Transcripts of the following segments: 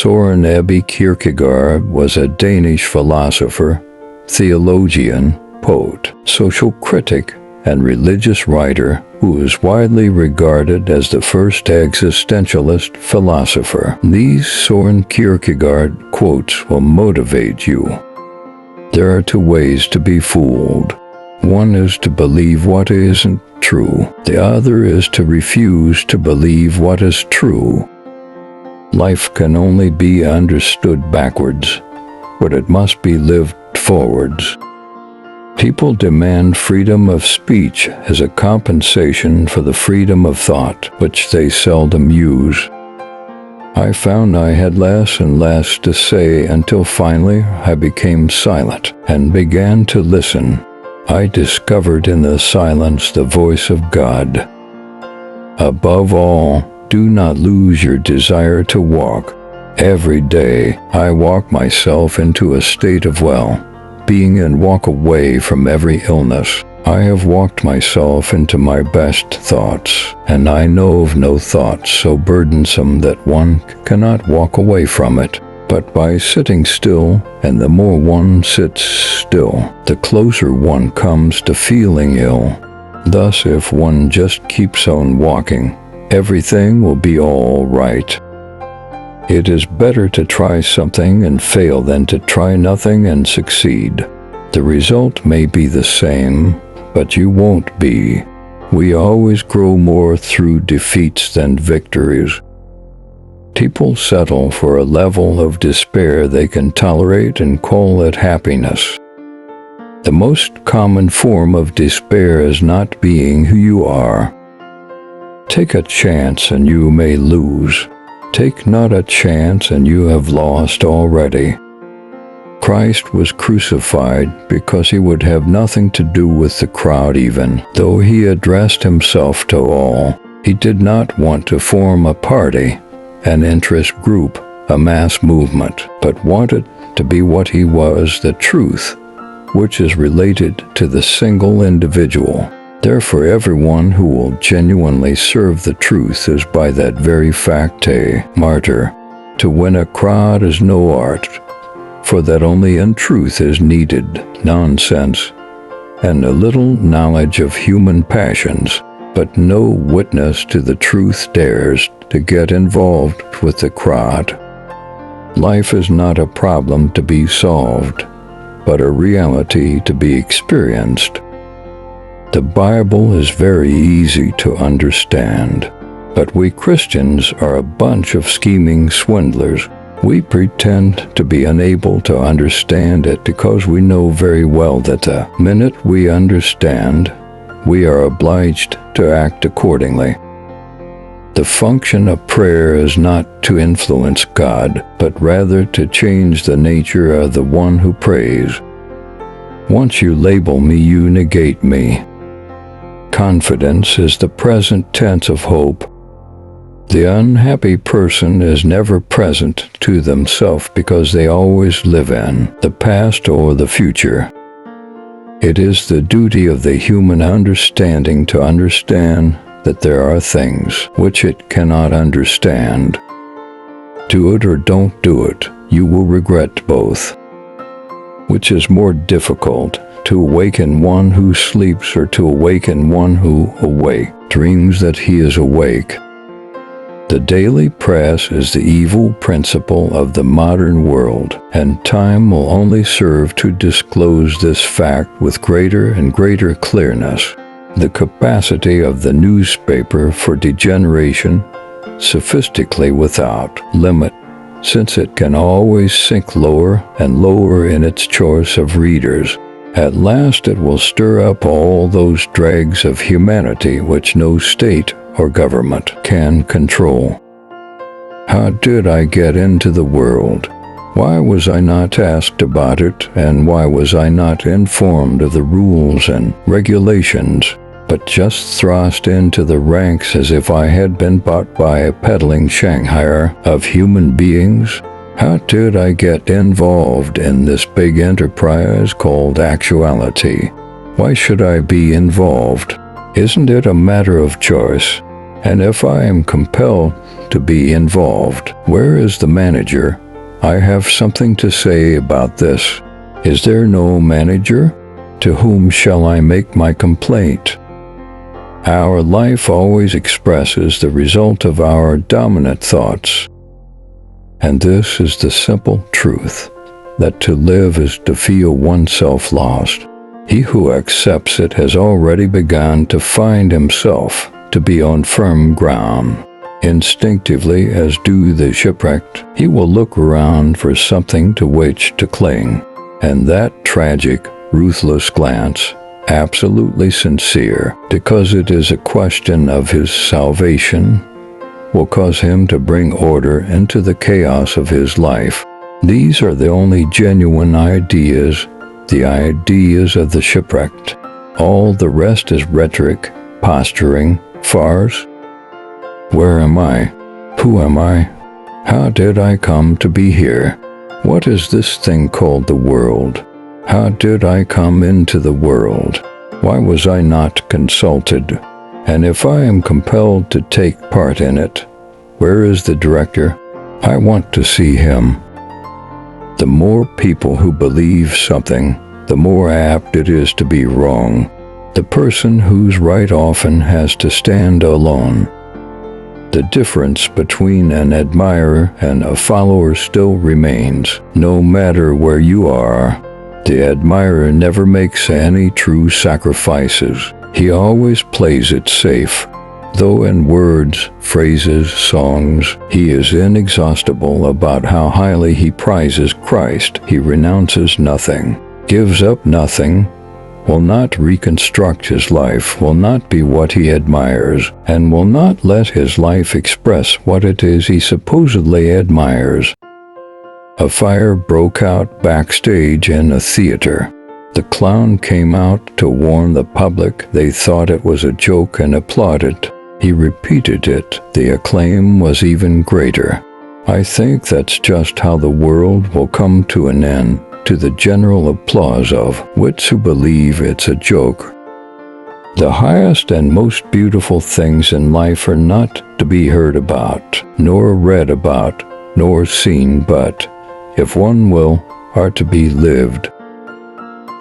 Soren Aabye Kierkegaard was a Danish philosopher, theologian, poet, social critic, and religious writer who is widely regarded as the first existentialist philosopher. These Soren Kierkegaard quotes will motivate you. There are two ways to be fooled. One is to believe what isn't true. The other is to refuse to believe what is true. Life can only be understood backwards, but it must be lived forwards. People demand freedom of speech as a compensation for the freedom of thought, which they seldom use. I found I had less and less to say until finally I became silent and began to listen. I discovered in the silence the voice of God. Above all, do not lose your desire to walk. Every day, I walk myself into a state of well-being and walk away from every illness. I have walked myself into my best thoughts, and I know of no thought so burdensome that one cannot walk away from it. But by sitting still, and the more one sits still, the closer one comes to feeling ill. Thus, if one just keeps on walking, everything will be all right. It is better to try something and fail than to try nothing and succeed. The result may be the same, but you won't be. We always grow more through defeats than victories. People settle for a level of despair they can tolerate and call it happiness. The most common form of despair is not being who you are. Take a chance and you may lose. Take not a chance and you have lost already. Christ was crucified because he would have nothing to do with the crowd even, though he addressed himself to all. He did not want to form a party, an interest group, a mass movement, but wanted to be what he was, the truth, which is related to the single individual. Therefore, everyone who will genuinely serve the truth is by that very fact a martyr. To win a crowd is no art, for that only in truth is needed nonsense, and a little knowledge of human passions, but no witness to the truth dares to get involved with the crowd. Life is not a problem to be solved, but a reality to be experienced. The Bible is very easy to understand, but we Christians are a bunch of scheming swindlers. We pretend to be unable to understand it because we know very well that the minute we understand, we are obliged to act accordingly. The function of prayer is not to influence God, but rather to change the nature of the one who prays. Once you label me, you negate me. Confidence is the present tense of hope. The unhappy person is never present to themselves because they always live in the past or the future. It is the duty of the human understanding to understand that there are things which it cannot understand. Do it or don't do it, you will regret both. Which is more difficult, to awaken one who sleeps or to awaken one who dreams that he is awake? The daily press is the evil principle of the modern world, and time will only serve to disclose this fact with greater and greater clearness. The capacity of the newspaper for degeneration, sophistically without limit, since it can always sink lower and lower in its choice of readers. At last it will stir up all those dregs of humanity which no state or government can control. How did I get into the world? Why was I not asked about it, and why was I not informed of the rules and regulations, but just thrust into the ranks as if I had been bought by a peddling Shanghaier of human beings? How did I get involved in this big enterprise called actuality? Why should I be involved? Isn't it a matter of choice? And if I am compelled to be involved, where is the manager? I have something to say about this. Is there no manager? To whom shall I make my complaint? Our life always expresses the result of our dominant thoughts. And this is the simple truth, that to live is to feel oneself lost. He who accepts it has already begun to find himself to be on firm ground. Instinctively, as do the shipwrecked, he will look around for something to which to cling, and that tragic, ruthless glance, absolutely sincere, because it is a question of his salvation, will cause him to bring order into the chaos of his life. These are the only genuine ideas, the ideas of the shipwrecked. All the rest is rhetoric, posturing, farce. Where am I? Who am I? How did I come to be here? What is this thing called the world? How did I come into the world? Why was I not consulted? And if I am compelled to take part in it, where is the director? I want to see him. The more people who believe something, the more apt it is to be wrong. The person who's right often has to stand alone. The difference between an admirer and a follower still remains, no matter where you are. The admirer never makes any true sacrifices. He always plays it safe. Though in words, phrases, songs, he is inexhaustible about how highly he prizes Christ, he renounces nothing, gives up nothing, will not reconstruct his life, will not be what he admires, and will not let his life express what it is he supposedly admires. A fire broke out backstage in a theater. The clown came out to warn the public. They thought it was a joke and applauded. He repeated it. The acclaim was even greater. I think that's just how the world will come to an end, to the general applause of wits who believe it's a joke. The highest and most beautiful things in life are not to be heard about, nor read about, nor seen, but, if one will, are to be lived.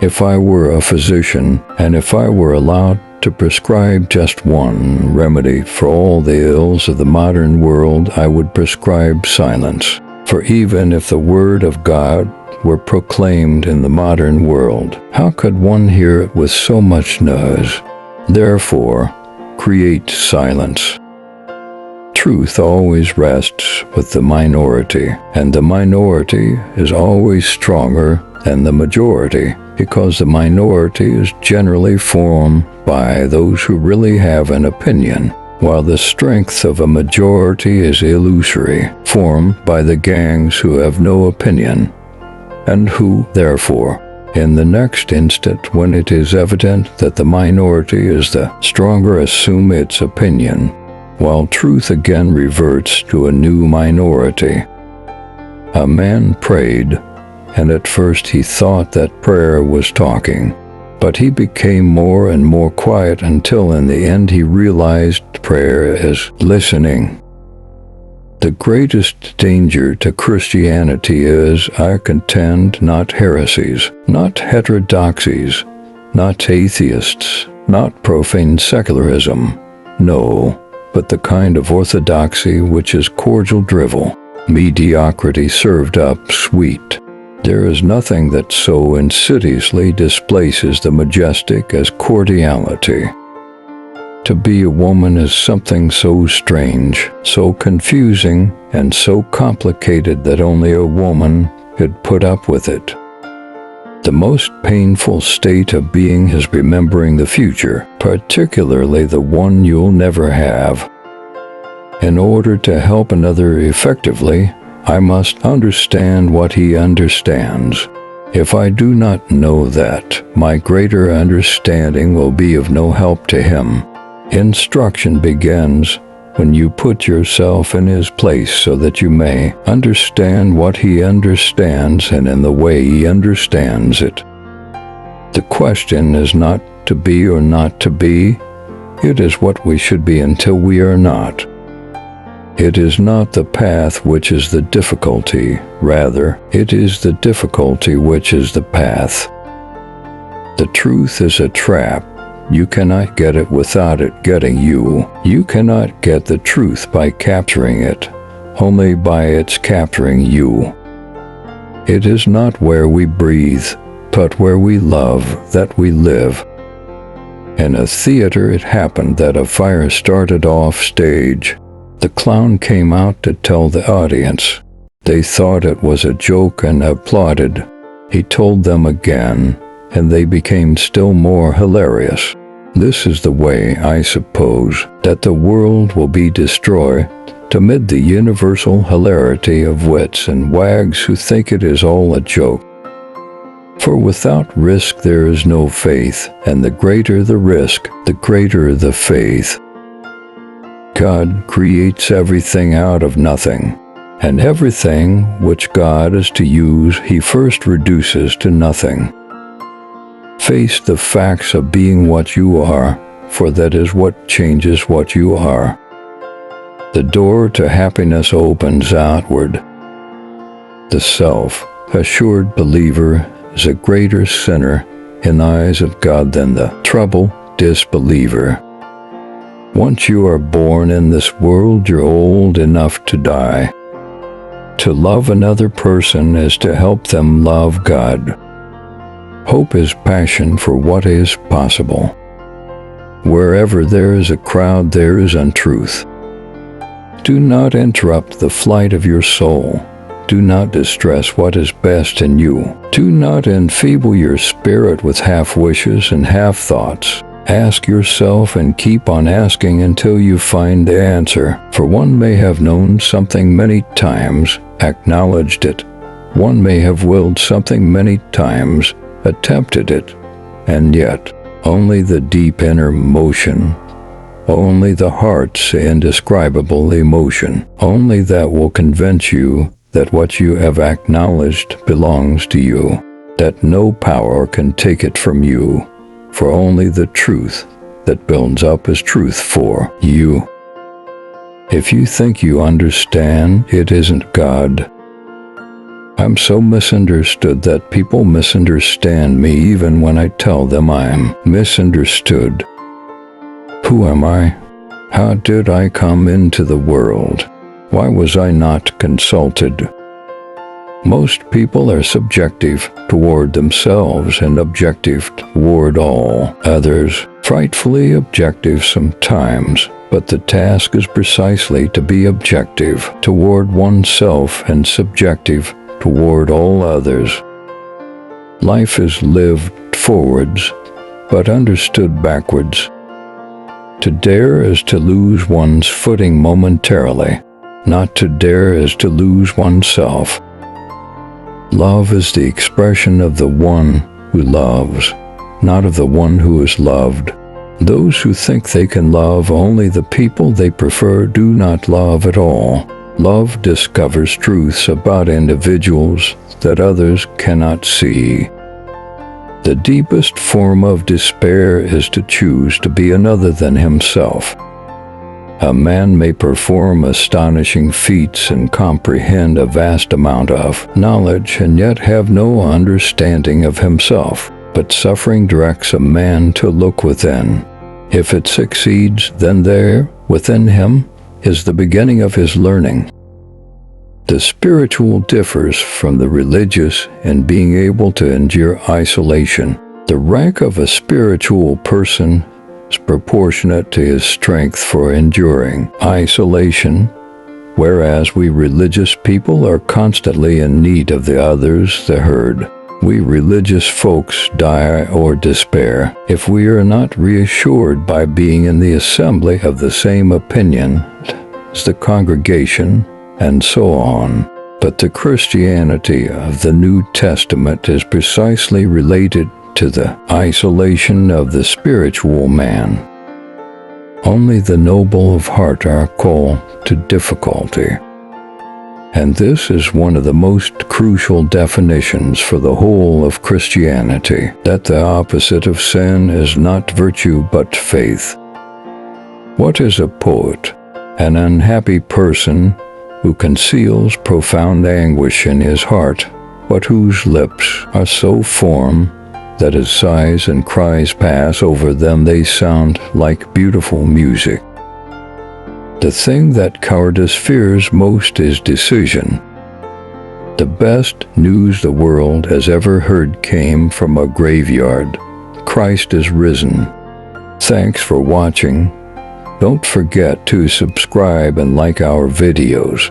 If I were a physician, and if I were allowed to prescribe just one remedy for all the ills of the modern world, I would prescribe silence. For even if the word of God were proclaimed in the modern world, how could one hear it with so much noise? Therefore, create silence. Truth always rests with the minority, and the minority is always stronger than the majority, because the minority is generally formed by those who really have an opinion, while the strength of a majority is illusory, formed by the gangs who have no opinion, and who, therefore, in the next instant when it is evident that the minority is the stronger, assume its opinion, while truth again reverts to a new minority. A man prayed, and at first he thought that prayer was talking, but he became more and more quiet until in the end he realized prayer as listening. The greatest danger to Christianity is, I contend, not heresies, not heterodoxies, not atheists, not profane secularism, no, but the kind of orthodoxy which is cordial drivel, mediocrity served up sweet. There is nothing that so insidiously displaces the majestic as cordiality. To be a woman is something so strange, so confusing, and so complicated that only a woman could put up with it. The most painful state of being is remembering the future, particularly the one you'll never have. In order to help another effectively, I must understand what he understands. If I do not know that, my greater understanding will be of no help to him. Instruction begins when you put yourself in his place so that you may understand what he understands and in the way he understands it. The question is not to be or not to be, It is what we should be until we are not. It is not the path which is the difficulty, rather, it is the difficulty which is the path. The truth is a trap. You cannot get it without it getting you. You cannot get the truth by capturing it, only by its capturing you. It is not where we breathe, but where we love that we live. In a theater it happened that a fire started off stage. The clown came out to tell the audience. They thought it was a joke and applauded. He told them again, and they became still more hilarious. This is the way, I suppose, that the world will be destroyed, amid the universal hilarity of wits and wags who think it is all a joke. For without risk there is no faith, and the greater the risk, the greater the faith. God creates everything out of nothing, and everything which God is to use he first reduces to nothing. Face the facts of being what you are, for that is what changes what you are. The door to happiness opens outward. The self-assured believer is a greater sinner in the eyes of God than the troubled disbeliever. Once you are born in this world, you're old enough to die. To love another person is to help them love God. Hope is passion for what is possible. Wherever there is a crowd, there is untruth. Do not interrupt the flight of your soul. Do not distress what is best in you. Do not enfeeble your spirit with half wishes and half thoughts. Ask yourself and keep on asking until you find the answer. For one may have known something many times, acknowledged it. One may have willed something many times, attempted it, and yet only the deep inner motion, only the heart's indescribable emotion, only that will convince you that what you have acknowledged belongs to you, that no power can take it from you, for only the truth that builds up is truth for you. If you think you understand, it isn't God. I'm so misunderstood that people misunderstand me even when I tell them I'm misunderstood. Who am I? How did I come into the world? Why was I not consulted? Most people are subjective toward themselves and objective toward all others, frightfully objective sometimes, but the task is precisely to be objective toward oneself and subjective toward all others. Life is lived forwards, but understood backwards. To dare is to lose one's footing momentarily. Not to dare is to lose oneself. Love is the expression of the one who loves, not of the one who is loved. Those who think they can love only the people they prefer do not love at all. Love discovers truths about individuals that others cannot see. The deepest form of despair is to choose to be another than himself. A man may perform astonishing feats and comprehend a vast amount of knowledge and yet have no understanding of himself, but suffering directs a man to look within. If it succeeds, then there, within him, is the beginning of his learning. The spiritual differs from the religious in being able to endure isolation. The rank of a spiritual person is proportionate to his strength for enduring isolation, whereas we religious people are constantly in need of the others, the herd. We religious folks die or despair if we are not reassured by being in the assembly of the same opinion as the congregation, and so on. But the Christianity of the New Testament is precisely related to the isolation of the spiritual man. Only the noble of heart are called to difficulty. And this is one of the most crucial definitions for the whole of Christianity, that the opposite of sin is not virtue but faith. What is a poet? An unhappy person who conceals profound anguish in his heart, but whose lips are so formed that as sighs and cries pass over them they sound like beautiful music. The thing that cowardice fears most is decision. The best news the world has ever heard came from a graveyard. Christ is risen. Thanks for watching. Don't forget to subscribe and like our videos.